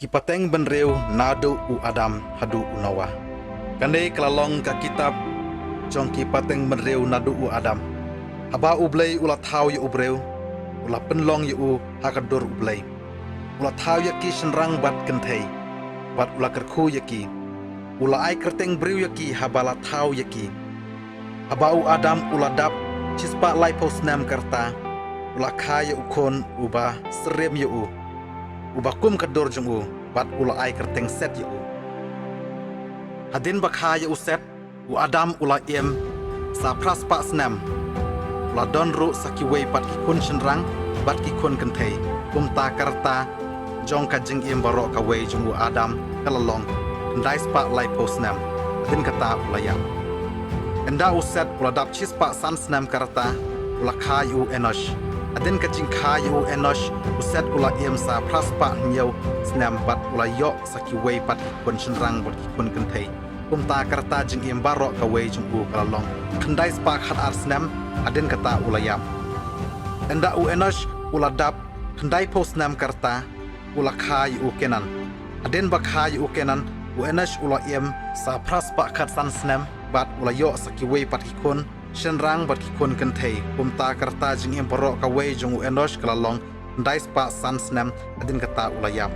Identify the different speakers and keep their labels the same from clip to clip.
Speaker 1: Kipateng benreu nadu u Adam hadu u Noah. Kandai kelalong ka kitab jong kipateng benreu nadu u Adam. Haba ublei ulat hau ya ubreu, ulat penlong ya u hakadur ublei. Ulat hau ya ki senrang bat kentai, bat ulat kerku ya ki. Ulat ai kerteng breu ya ki habalat hau ya ki. Haba u Adam ulat dap cispa lai posnam kerta, ulat kaya ukon ubah serem ya u. Ubakum kadur jeng u, bat ula ai kerteng set ya u. Hadin bakha ya u set, u Adam ula iem, sa pras pak senam. Ula don ru sakiwei pat kikun senrang, bat kikun kentei. Ta karta, jong ka jeng iem barok kawei jeng u Adam, kalalong, kendai spak lai po senam. Hadin kata ula yam. Enda u set ula dap cis pak san senam karta, ula khai u Enosh. Adin kacing kayu Enosh uset ula iem sa praspa nyau senam bat ula yok sakiwei pat ikun senrang bat ikun kentai. Ta karta jing iem barok kawei jeng u kalalong. Kendai spak hat ar senam adin kata ula yam. Enda u Enosh ula dap kendai po senam karta ula kayu kenan. Adin bak kayu kenan u Enosh ula iem sa praspa kat san senam bat ula yok sakiwei pat ikun senrang bat kikun kentai. Ta karta jing iem barok kawei jeng u Enosh kalalong. Ndai spa san senam adin kata ula yam.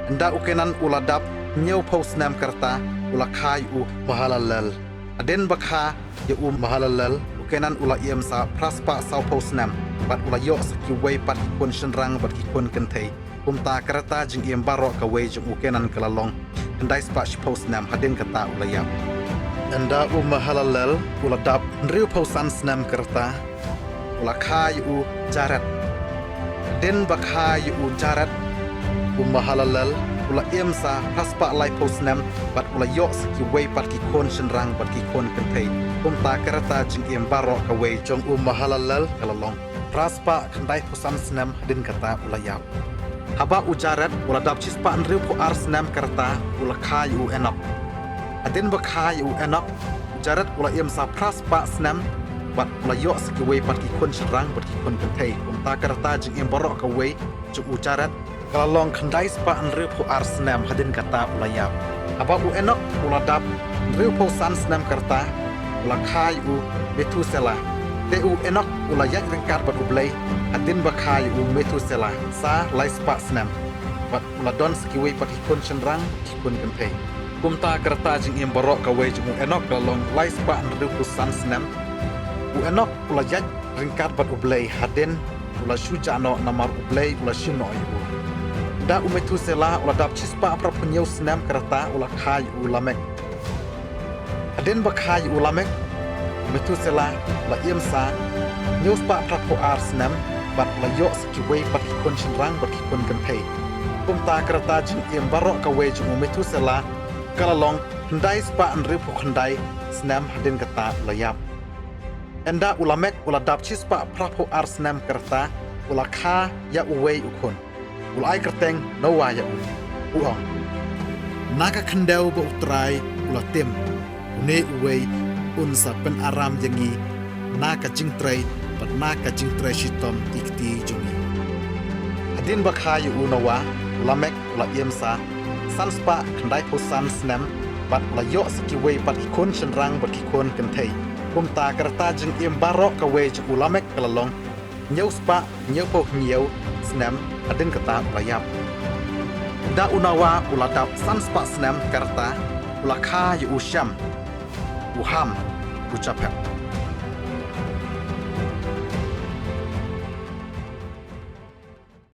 Speaker 1: Nda ukenan ula dap nyau pau senam karta ula khai u mahalalal. Adin bakha ya u mahalalal ukenan ula iem sa praspa sau pau senam bat ula yok sakiwei pat kikun senrang bat kikun kentai. Ta karta jing iem barok kawei jeng ukenan kalalong. Ndai spa pau senam adin kata ula yam. Anda u mahalalal ula dap nriu pau san senam karta ula khai u jarat. Den bakha yu jarat mahalalal ula emsa haspa lai posnam bat ula yok sakiwei pat kikon senrang bat kikon kentai. Ta karata jing em barok kawei jong mahalalal kalalong. Praspa kendai posan senam din kata ula yap. Haba ujarat ula dap cispa nriu po ar senam karta ula khayu enok. Adin bakha yu enok jarat ula emsa praspa senam bat ula yok sakiwei pat kikon senrang bat kikon kentai. Ta karta jing em barok kawei jong ujarat kalalong kendai spa nriu po ar senam hadin kata ula yap. Haba u enok ula dap nriu po san senam karta ula khai u Metusela. Te u enok ula yak rengkar bat ublei hadin bakhai u Metusela sa lai spa senam bat ula don sakiwei pat kikon senrang kikon kentai. Ta karta jing em barok kawei jong enok kalalong lai spa nriu po san senam u enok ula yak rengkar bat ublei hadin ula syujano namar ublei ula syuno ibu. Da u Metusela ula dap cispa prapunyau senam karta ula khai u Lamek. Adin bakhai u Lamek Metusela ula iemsa nyau spa prapu ar senam bat ula yok sakiwei pat kikon senrang bat kikon kentai. Ta karta jing iem barok kawei jong Metusela kalalong hendai spa nriu po kendai senam hadin kata ula yap. Enda ulamek ula dap cispa prapu ar senam karta ula kha ya uwei ukun. Ula ai kerteng Noah ya uong. Naga kendau ba utrai ula tim. Une uwei unsa pen aram yangi. Naga jingtrai bat naga jingtrai shitom tikti jongi. Hadin bakha ya Noah ulamek ula iemsa sanspa kendai posan senam bat ula yok sakiwei bat kikon senrang bat kikon kentai. Ta karta jing iem barok kawei jong ulamek kalalong nyau spa nyau po nyau senam adin kata ula yap. Da unawa ula dap san spa senam karta ula kha yu Syam Uham ucapet.